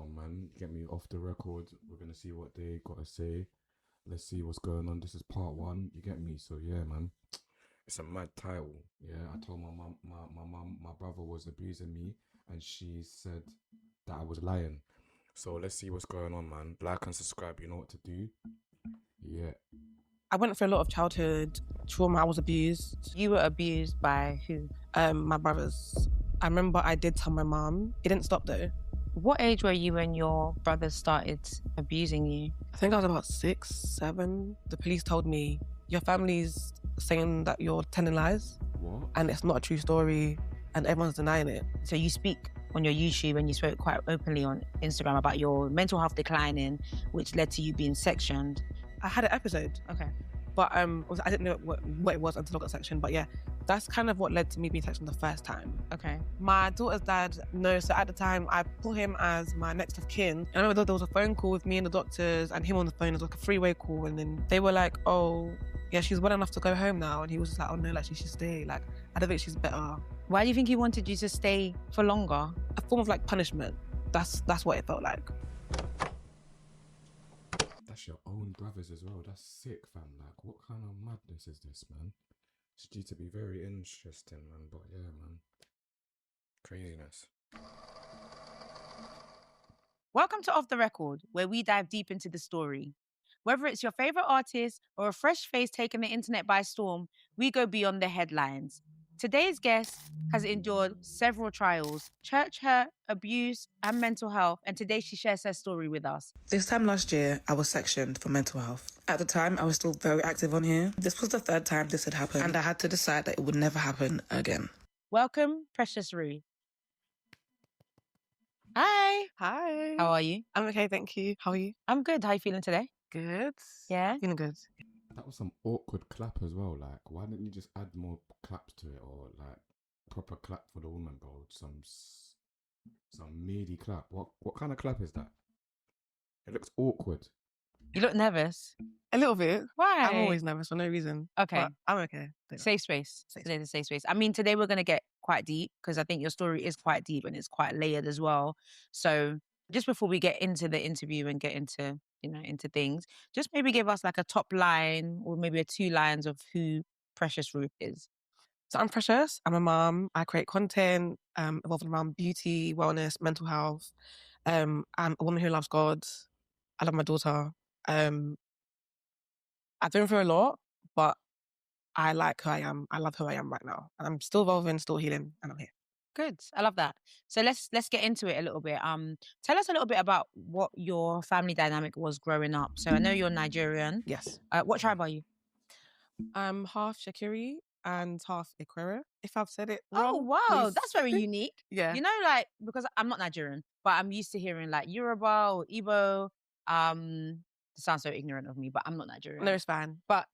one, man. Get me off the record. We're gonna see what they gotta say. Let's see what's going on. This is part one. You get me? So yeah, man. It's a mad title. Yeah, I told my mum, my brother was abusing me, and she said that I was lying. So let's see what's going on, man. Like and subscribe. You know what to do. Yeah. I went through a lot of childhood trauma. I was abused. You were abused by who? My brothers. I remember I did tell my mum. It didn't stop though. What age were you when your brothers started abusing you? I think I was about 6, 7. The police told me, your family's saying that you're telling lies. What? And it's not a true story, and everyone's denying it. So you speak on your YouTube and you spoke quite openly on Instagram about your mental health declining, which led to you being sectioned. I had an episode. Okay. But I didn't know what it was until I got sectioned. But yeah, that's kind of what led to me being sectioned the first time. Okay. My daughter's dad knows, so at the time I put him as my next of kin. And I remember there was a phone call with me and the doctors and him on the phone. It was like a three-way call, and then they were like, oh, yeah, she's well enough to go home now. And he was just like, oh no, like she should stay. Like, I don't think she's better. Why do you think he wanted you to stay for longer? A form of like punishment. That's what it felt like. That's your own brothers as well. That's sick, fam. Like, what kind of madness is this, man? It's due to be very interesting, man. But yeah, man. Craziness. Welcome to Off the Record, where we dive deep into the story. Whether it's your favorite artist or a fresh face taking the internet by storm, we go beyond the headlines. Today's guest has endured several trials, church hurt, abuse, and mental health, and today she shares her story with us. This time last year, I was sectioned for mental health. At the time, I was still very active on here. This was the third time this had happened, and I had to decide that it would never happen again. Welcome, Precious Rue. Hi. Hi. How are you? I'm okay, thank you. How are you? I'm good. How are you feeling today? Good. Yeah? Feeling good. That was some awkward clap as well. Like, why didn't you just add more claps to it, or like proper clap for the woman, bro? Some meaty clap. What kind of clap is that? It looks awkward. You look nervous. A little bit. Why? I'm always nervous for no reason. Okay. But I'm okay. Safe space. Safe Today's a safe space. I mean, today we're going to get quite deep because I think your story is quite deep and it's quite layered as well. So just before we get into the interview and get into, into things, just maybe give us like a top line or maybe 2 lines of who Precious Ruth is. So I'm Precious. I'm a mom. I create content evolving around beauty, wellness, mental health. I'm a woman who loves God. I love my daughter. I've been through a lot, but I like who I am. I love who I am right now. And I'm still evolving, still healing, and I'm here. Good. I love that. So let's get into it a little bit. Tell us a little bit about what your family dynamic was growing up. So I know you're Nigerian. Yes. What tribe are you? I'm half Shakiri and half Ikwere, if I've said it Oh, wrong. wow. please. That's very unique. Yeah. Like, because I'm not Nigerian, but I'm used to hearing like Yoruba or Igbo. It sounds so ignorant of me, but I'm not Nigerian. No, it's fine. But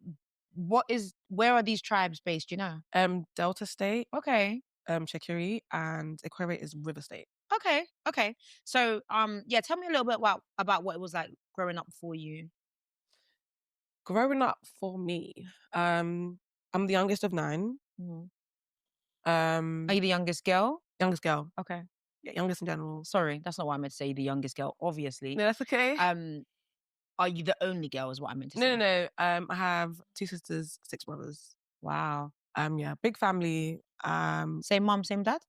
where are these tribes based, Delta State, Okay. Shakiri, and Ikwere is River State. Okay. So, tell me a little bit about what it was like growing up for you. Growing up for me, I'm the youngest of 9. Mhm. Youngest Are you the youngest girl? girl. Okay. Yeah, youngest in general. Sorry, that's not what I meant to say. The youngest girl, obviously. No, that's okay. Are you the only girl? Is what I meant to say. No. I have 2 sisters, 6 brothers. Wow. Yeah, big family. Same mom, same dad.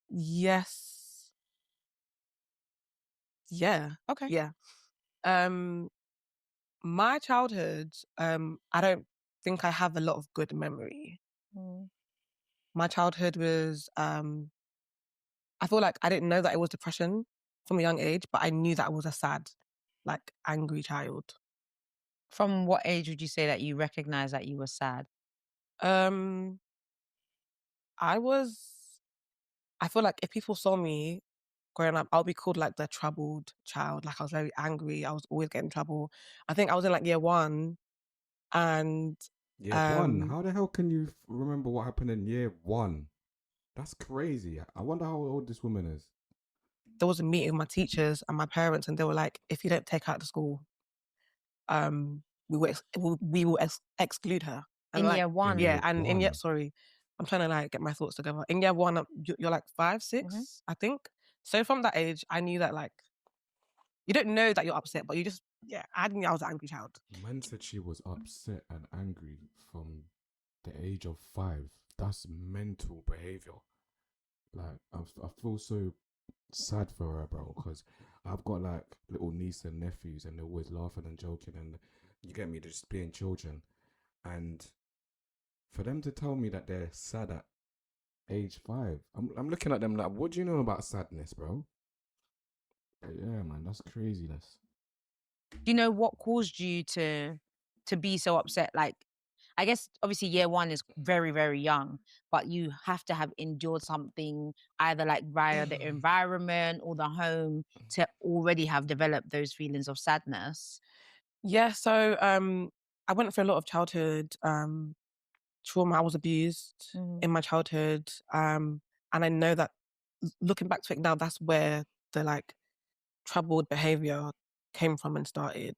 Yes. Yeah. Okay. Yeah. My childhood, I don't think I have a lot of good memory. Mm. My childhood was, I feel like I didn't know that it was depression from a young age, but I knew that I was a sad, like, angry child. From what age would you say that you recognize that you were sad? I feel like if people saw me growing up, I'll be called like the troubled child. Like I was very angry. I was always getting in trouble. I think I was in like year 1 and Year 1? How the hell can you remember what happened in year 1? That's crazy. I wonder how old this woman is. There was a meeting with my teachers and my parents, and they were like, if you don't take her out to school, we will exclude her. And In year 1? Yeah, and in year, sorry, I'm trying to like get my thoughts together. In year 1, you're like 5, 6, I think. So from that age, I knew that like You don't know that you're upset, but you just, I think I was an angry child. Man said she was upset and angry from the age of 5. That's mental behavior. Like, I feel so sad for her, bro, because I've got like little niece and nephews, and they're always laughing and joking, and you get me, they're just being children. And for them to tell me that they're sad at age 5, I'm looking at them like, what do you know about sadness, bro? But yeah, man, that's craziness. Do you know what caused you to be so upset? Like, I guess obviously year one is very, very young, but you have to have endured something either like via the environment or the home to already have developed those feelings of sadness. Yeah, so I went through a lot of childhood trauma. I was abused in my childhood. And I know that looking back to it now, that's where the like troubled behavior came from and started.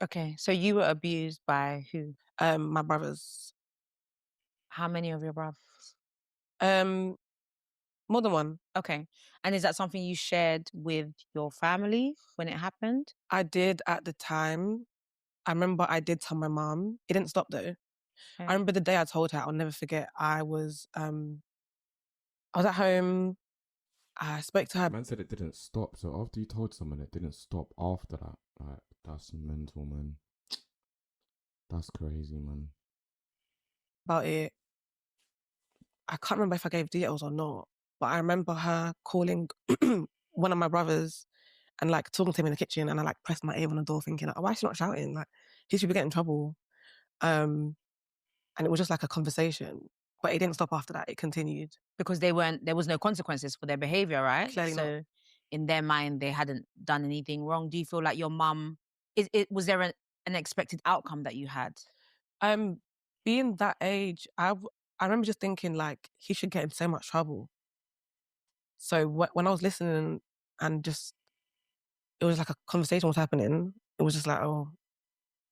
Okay, so you were abused by who? My brothers. How many of your brothers? More than one. Okay, and is that something you shared with your family when it happened? I did at the time. I remember I did tell my mom. It didn't stop though. Okay. I remember the day I told her, I'll never forget. I was at home. I spoke to her Man said it didn't stop. So after you told someone, it didn't stop after that. Like, that's mental, man. That's crazy, man. about it. I can't remember if I gave details or not, but I remember her calling one of my brothers and like talking to him in the kitchen, and I like pressed my ear on the door thinking, like, why is she not shouting? Like, he should be getting in trouble. And it was just like a conversation, but it didn't stop after that. It continued. Because there was no consequences for their behavior, right? Clearly so not. in their mind, they hadn't done anything wrong. Do you feel like your mum, was there an expected outcome that you had? Being that age, I remember just thinking like he should get in so much trouble. So when I was listening and just, it was like a conversation was happening, it was just like, oh,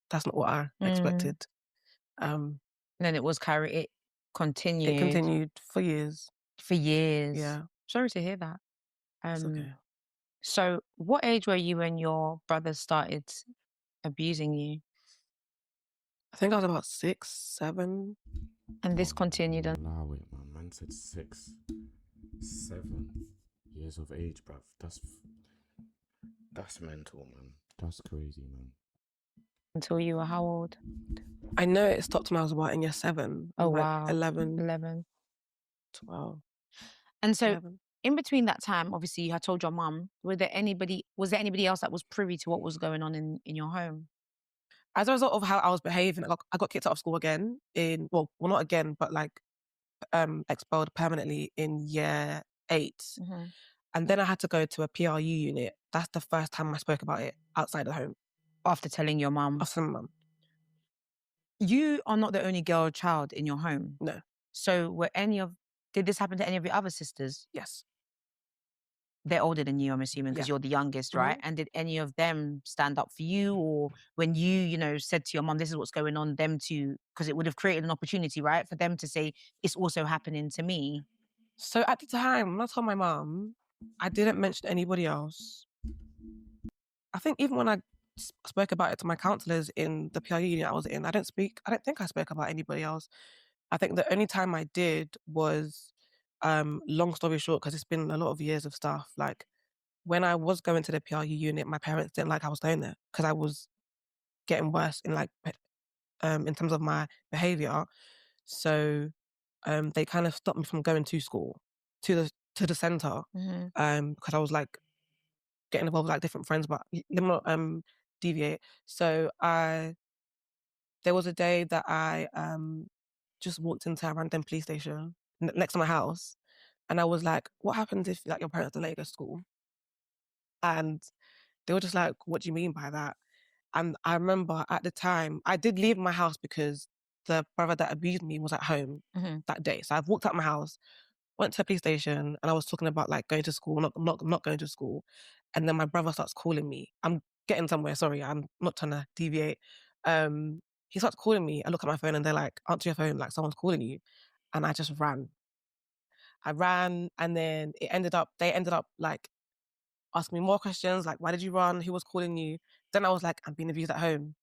that's not what I expected. And then it continued. It continued for years. For years. Yeah. Sorry to hear that. It's okay. So what age were you when your brothers started abusing you? I think I was about 6, 7. And this continued on. Allow it, man. Man said 6, 7 years of age, bruv. That's mental, man. That's crazy, man. Until you were how old? I know it stopped when I was about in year 7. Oh, like wow. 11. 12. And so 11. in between that time, obviously you had told your mum, was there anybody else that was privy to what was going on in your home? As a result of how I was behaving, I got kicked out of school again well, not again, but like expelled permanently in year 8. And then I had to go to a PRU unit. That's the first time I spoke about it outside the home. After telling your mum? After my mum. You are not the only girl child in your home? No. So did this happen to any of your other sisters? Yes. They're older than you, I'm assuming, because you're the youngest, right? And did any of them stand up for you? Or when you, said to your mum, this is what's going on, because it would have created an opportunity, right? For them to say, it's also happening to me. So at the time, when I told my mum, I didn't mention anybody else. I think even when I spoke about it to my counsellors in the PRU unit I was in, I don't think I spoke about anybody else. I think the only time I did was, long story short, because it's been a lot of years of stuff, like when I was going to the PRU unit, my parents didn't like I was going there because I was getting worse in in terms of my behaviour. So they kind of stopped me from going to school, to the centre, because I was like getting involved with like different friends, but let me not deviate. So there was a day that I just walked into a random police station next to my house, and I was like, what happens if like your parents don't let you go to school? And they were just like, what do you mean by that? And I remember at the time, I did leave my house because the brother that abused me was at home that day. So I've walked out my house, went to a police station, and I was talking about like going to school, not going to school. And then my brother starts calling me. I'm getting somewhere, sorry, I'm not trying to deviate. He starts calling me. I look at my phone and they're like, answer your phone, like someone's calling you. And I just ran. I ran, and then they ended up like asking me more questions, like, why did you run? Who was calling you? Then I was like, I'm being abused at home.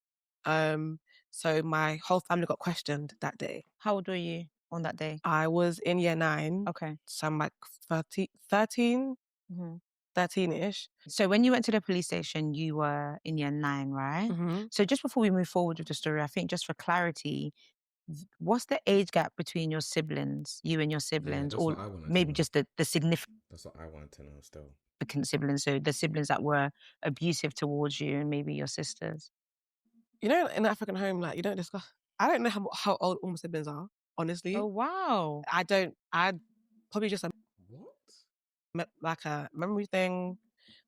So my whole family got questioned that day. How old were you on that day? I was in year 9. Okay. So I'm like 13, Mm-hmm. 13-ish. So when you went to the police station, you were in year 9, right? Mm-hmm. So just before we move forward with the story, I think just for clarity, what's the age gap between your siblings, you and your siblings, that's or what I wanted to maybe know. just the significant That's what I want to know still. siblings, so the siblings that were abusive towards you and maybe your sisters? You know, in an African home, like, you don't discuss. I don't know how old all my siblings are, honestly. Oh, wow. I'd probably just What? like a memory thing.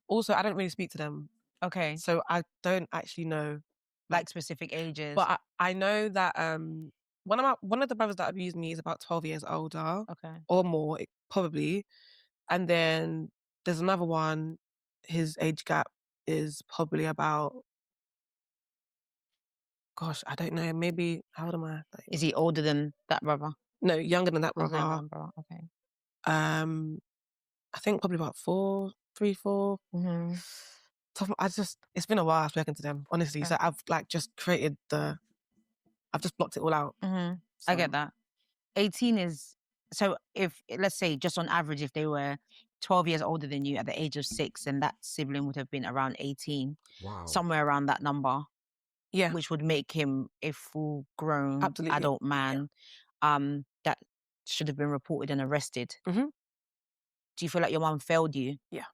Also, I don't really speak to them. Okay. So I don't actually know. Like specific ages. But I know that one of the brothers that abused me is about 12 years older Okay. or more, probably. And then there's another one, his age gap is probably about, gosh, I don't know, maybe, how old am I? Is he older than that brother? No, younger than that Older brother. than that brother. Okay. I think probably about 3, 4. Mm-hmm. It's been a while I've spoken to them, honestly. Okay. So I've like just I've just blocked it all out. Mm-hmm. So, I get that. 18 is, so if, let's say, just on average, if they were 12 years older than you at the age of 6, and that sibling would have been around 18, Wow. somewhere around that number, yeah, which would make him a full-grown Absolutely. adult man that should have been reported and arrested. Mm-hmm. Do you feel like your mum failed you? Yeah.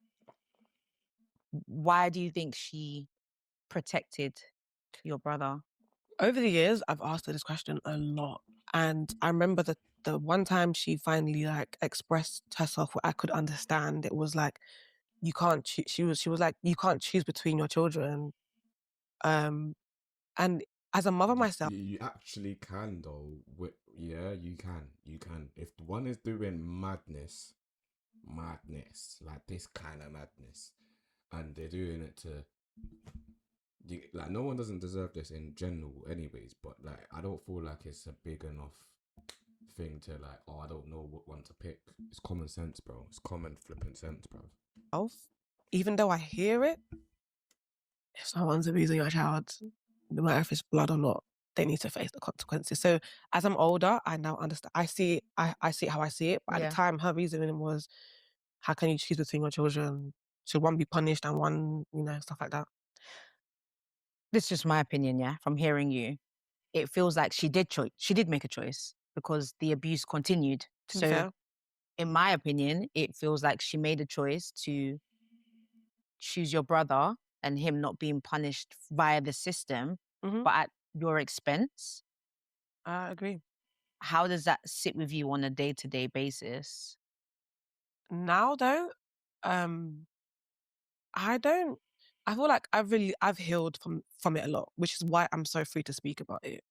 Why do you think she protected your brother? Over the years, I've asked her this question a lot. And I remember the one time she finally like expressed herself what I could understand. It was like, you can't choose. She was like, you can't choose between your children. And as a mother myself, You actually can though. Yeah, you can. You can. If one is doing madness, like this kind of madness, and they're doing it to, like, no one doesn't deserve this in general, anyways. But like, I don't feel like it's a big enough thing to like, oh, I don't know what one to pick. It's common sense, bro. It's common flipping sense, bro. even though I hear it, if someone's abusing your child, no matter if it's blood or not, they need to face the consequences. So as I'm older, I now understand. I see it how I see it. But at Yeah. the time, her reasoning was, how can you choose between your children? Should one be punished and one, stuff like that? This is just my opinion, yeah, from hearing you. It feels like she did make a choice because the abuse continued. To be So fair. in my opinion, it feels like she made a choice to choose your brother and him not being punished via the system, Mhm. but at your expense. I agree. How does that sit with you on a day-to-day basis? Now though, I feel like I've healed from it a lot, which is why I'm so free to speak about it.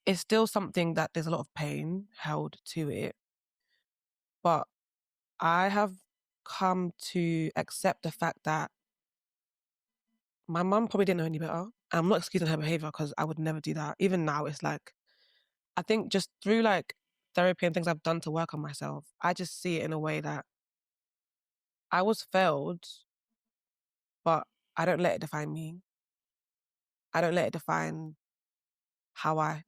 It's still something that there's a lot of pain held to it, but I have come to accept the fact that my mum probably didn't know any better. I'm not excusing her behavior because I would never do that. Even now, it's like, I think just through like therapy and things I've done to work on myself, I just see it in a way that I was failed, but I don't let it define me. I don't let it define how I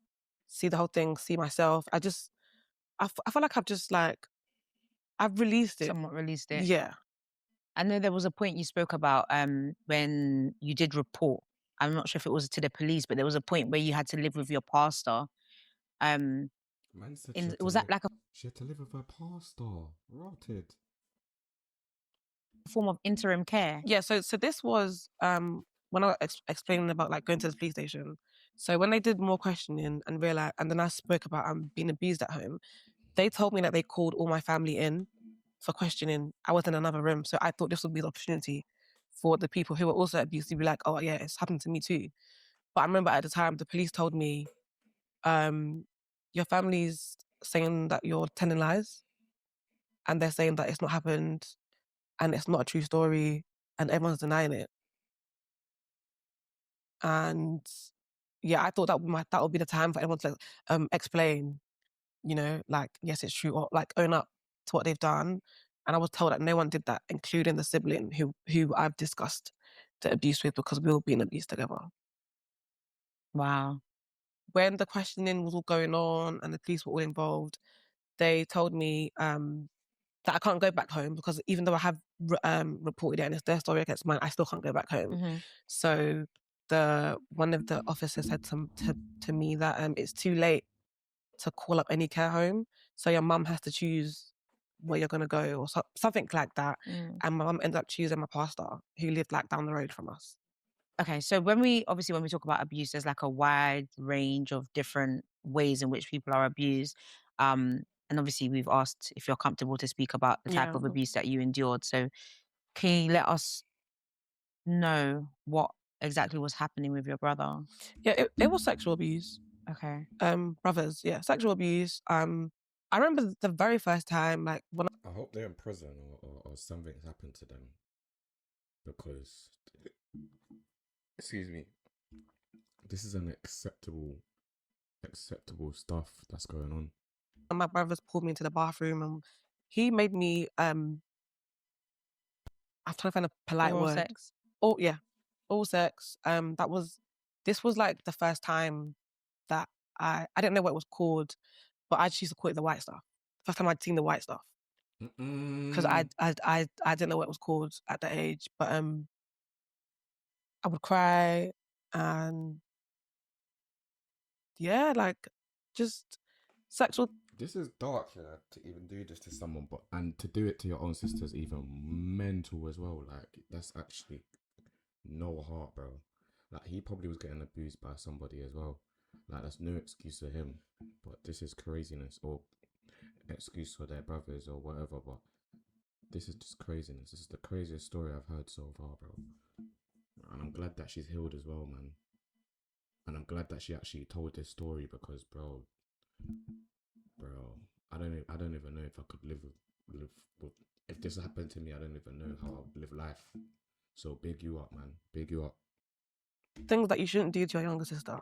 see the whole thing, see myself. I feel like I've released it. Somewhat released it. Yeah. I know there was a point you spoke about when you did report. I'm not sure if it was to the police, but there was a point where you had to live with your pastor. Man said Was that like a she had to live with her pastor? Rotted. form of interim care? Yeah, so this was when I was explaining about like going to the police station. So when they did more questioning and realized, and then I spoke about being abused at home, they told me that they called all my family in for questioning. I was in another room, so I thought this would be the opportunity for the people who were also abused to be like, oh yeah, it's happened to me too. But I remember at the time the police told me, your family's saying that you're telling lies, and they're saying that it's not happened, and it's not a true story, and everyone's denying it. And yeah, I thought that would be the time for everyone to explain, like, yes, it's true, or like own up to what they've done. And I was told that no one did that, including the sibling who I've discussed the abuse with, because we were being abused together. Wow. When the questioning was all going on and the police were all involved, they told me that I can't go back home, because even though I have reported it and it's their story against mine, I still can't go back home. Mhm. So one of the officers said to me that it's too late to call up any care home, so your mum has to choose where you're gonna go, or something like that. Mm. And my mum ended up choosing my pastor, who lived like down the road from us. Okay, so when we talk about abuse, there's like a wide range of different ways in which people are abused. And obviously we've asked if you're comfortable to speak about the type Yeah. of abuse that you endured. So can you let us know what exactly was happening with your brother? Yeah, it was sexual abuse. Okay. Brothers, yeah, sexual abuse. I remember the very first time, like when I hope they're in prison or something's happened to them, because, excuse me, this is unacceptable stuff that's going on. my brothers pulled me into the bathroom, and he made me I'm trying to find a polite Oral word. sex? Oh yeah, all sex. This was like the first time that I didn't know what it was called, but I just used to call it the white stuff. First time I'd seen the white stuff, because I didn't know what it was called at that age. But I would cry, and yeah, like just sexual. This is dark, yeah, to even do this to someone, and to do it to your own sister is even mental as well. Like, that's actually no heart, bro. Like, he probably was getting abused by somebody as well. Like, that's no excuse for him, but this is craziness, or excuse for their brothers or whatever. But this is just craziness. This is the craziest story I've heard so far, bro. And I'm glad that she's healed as well, man. And I'm glad that she actually told this story, because, bro, I don't even know if I could live with if this happened to me. I don't even know how I'd live life. So big you up, man. Big you up. Things that you shouldn't do to your younger sister.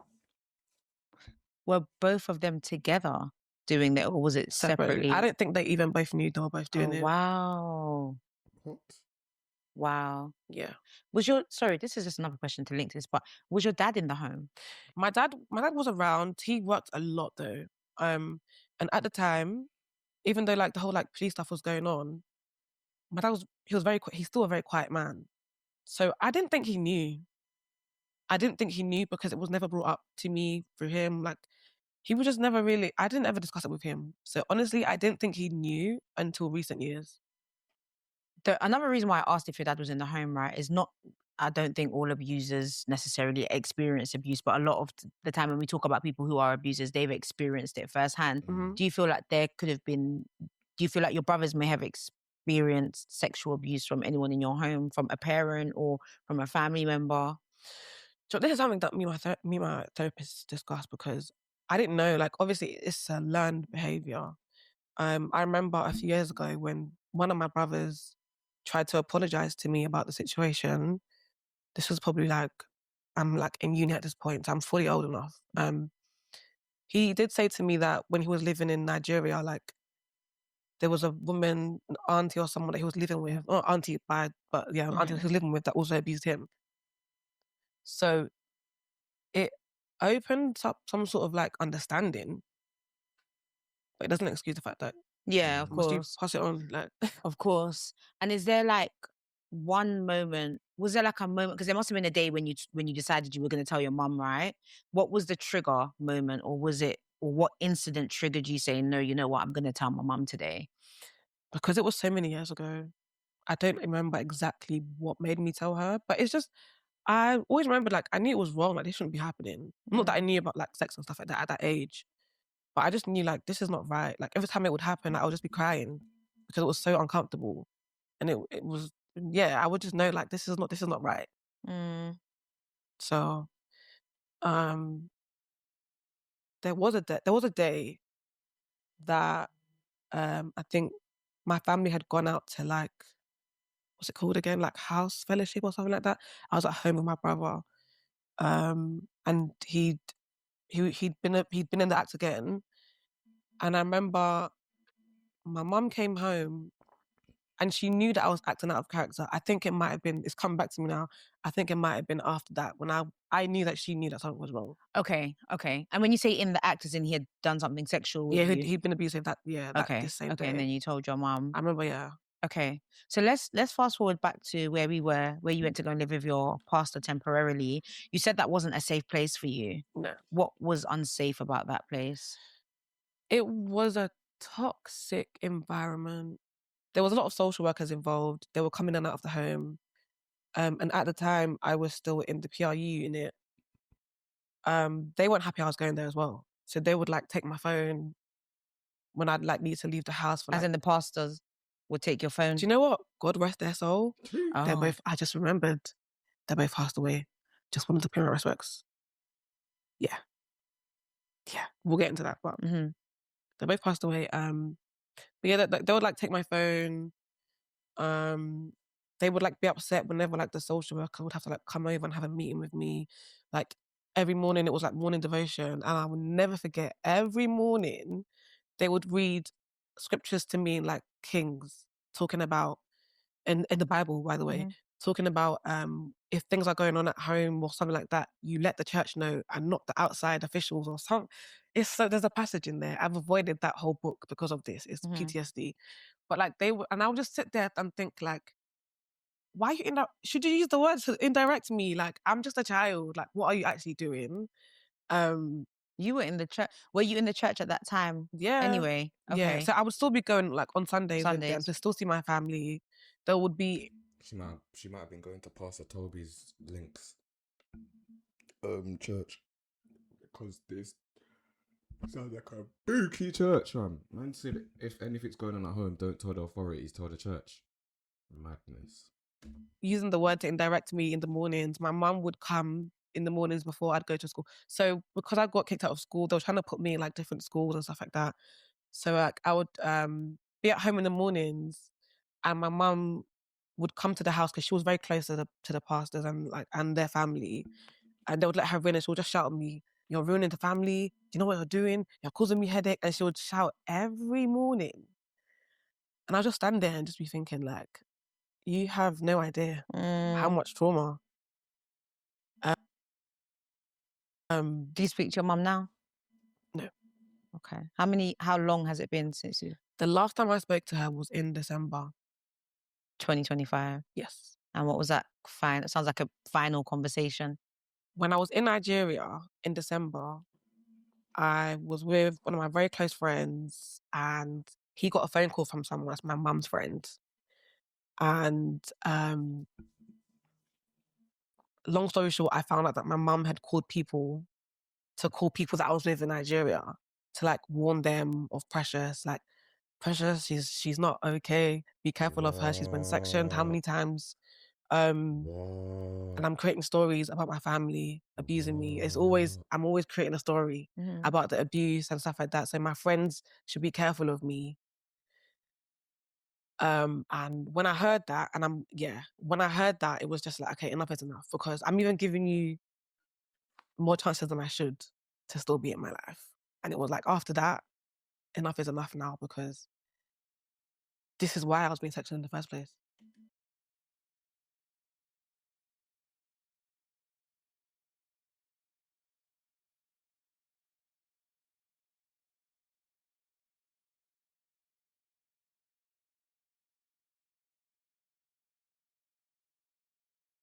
Were both of them together doing that, or was it separately? I don't think they even both knew they were both doing it. Wow. What? Wow. Yeah. Sorry, this is just another question to link to this, but was your dad in the home? My dad was around. He worked a lot though. And at the time, even though like the whole like police stuff was going on, my dad he's still a very quiet man. So I didn't think he knew. I didn't think he knew, because it was never brought up to me through him. Like, he was just never really, I didn't ever discuss it with him. So honestly, I didn't think he knew until recent years. Another reason why I asked if your dad was in the home, right, is not, I don't think all abusers necessarily experience abuse, but a lot of the time when we talk about people who are abusers, they've experienced it firsthand. Mhm. Do you feel like do you feel like your brothers may have experienced sexual abuse from anyone in your home, from a parent or from a family member? So this is something that me and my therapist discussed, because I didn't know, like, obviously it's a learned behavior. I remember a few years ago when one of my brothers tried to apologize to me about the situation. This was probably like, I'm like in uni at this point, so I'm fully old enough. He did say to me that when he was living in Nigeria, like, there was a woman, an auntie or someone that he was living with, not auntie bad, but yeah, an auntie he was living with that also abused him. So it opened up some sort of like understanding, but it doesn't excuse the fact that Yeah, of must you course. pass it on, like. Of course. And is there like one moment, was there like a moment, because there must have been a day when you decided you were going to tell your mum, right? What was the trigger moment, or what incident triggered you saying, no, you know what, I'm going to tell my mum today? Because it was so many years ago, I don't remember exactly what made me tell her, but it's just, I always remembered, like, I knew it was wrong, like, this shouldn't be happening. Not that I knew about, like, sex and stuff like that at that age, but I just knew, like, this is not right. Like, every time it would happen, like, I would just be crying, because it was so uncomfortable. And it was, yeah, I would just know, like, this is not right. Mm. So, um, there was a day that, I think my family had gone out to, like, what's it called again? Like, house fellowship or something like that. I was at home with my brother, and he'd been in the act again. And I remember my mum came home and she knew that I was acting out of character. I think it might have been, it's come back to me now, I think it might have been after that when I knew that she knew that something was wrong. Okay. And when you say in the act, as in he had done something sexual with Yeah, you? he'd been abusive the same day. And then you told your mum. I remember, yeah. Okay. So let's fast forward back to where we were, where you went to go and live with your pastor temporarily. You said that wasn't a safe place for you. No. What was unsafe about that place? It was a toxic environment. There was a lot of social workers involved. They were coming in and out of the home. And at the time, I was still in the PRU unit. They weren't happy I was going there as well. So they would like take my phone when I'd like need to leave the house for As in the pastors would take your phone? Do you know what? God rest their soul. Oh. They're both, I just remembered, they both passed away. Just wanted to pay my respects. Yeah. We'll get into that, but they both passed away. But yeah, they would like take my phone. They would like be upset whenever like the social worker would have to like come over and have a meeting with me. Like every morning it was like morning devotion, and I will never forget. Every morning they would read scriptures to me like Kings, talking about in the Bible, by the way, talking about if things are going on at home or something like that, you let the church know and not the outside officials or something. There's a passage in there. I've avoided that whole book because of this. It's PTSD. But like and I'll just sit there and think like, why are you should you use the word to indirect me? Like, I'm just a child. Like, what are you actually doing? You were in the church. Were you in the church at that time? Yeah. Anyway. Okay. Yeah. So I would still be going like on Sundays with them to still see my family. There would be. She might have been going to Pastor Toby's links church, because this sounds like a spooky church, man. Man said if anything's going on at home, don't tell the authorities, tell the church. Madness. Using the word to indirect me in the mornings. My mum would come in the mornings before I'd go to school. So because I got kicked out of school, they were trying to put me in like different schools and stuff like that. So like I would be at home in the mornings, and my mum would come to the house because she was very close to the pastors and their family, and they would let her in and she would just shout at me, "You're ruining the family. Do you know what you're doing? You're causing me headache." And she would shout every morning, and I'll just stand there and just be thinking like, you have no idea how much trauma. Do you speak to your mum now? No. Okay. How long has it been since you? The last time I spoke to her was in December 2025. Yes. And what was that? Fine. It sounds like a final conversation. When I was in Nigeria in December, I was with one of my very close friends, and he got a phone call from someone that's my mum's friend. And long story short, I found out that my mum had called people that I was with in Nigeria to like warn them of Precious. Like, Precious, she's not okay. Be careful of her. She's been sectioned. How many times? And I'm creating stories about my family abusing me. I'm always creating a story about the abuse and stuff like that. So my friends should be careful of me. And when I heard that, it was just like, okay, enough is enough, because I'm even giving you more chances than I should to still be in my life. And it was like, after that, enough is enough now, because this is why I was being sectioned in the first place.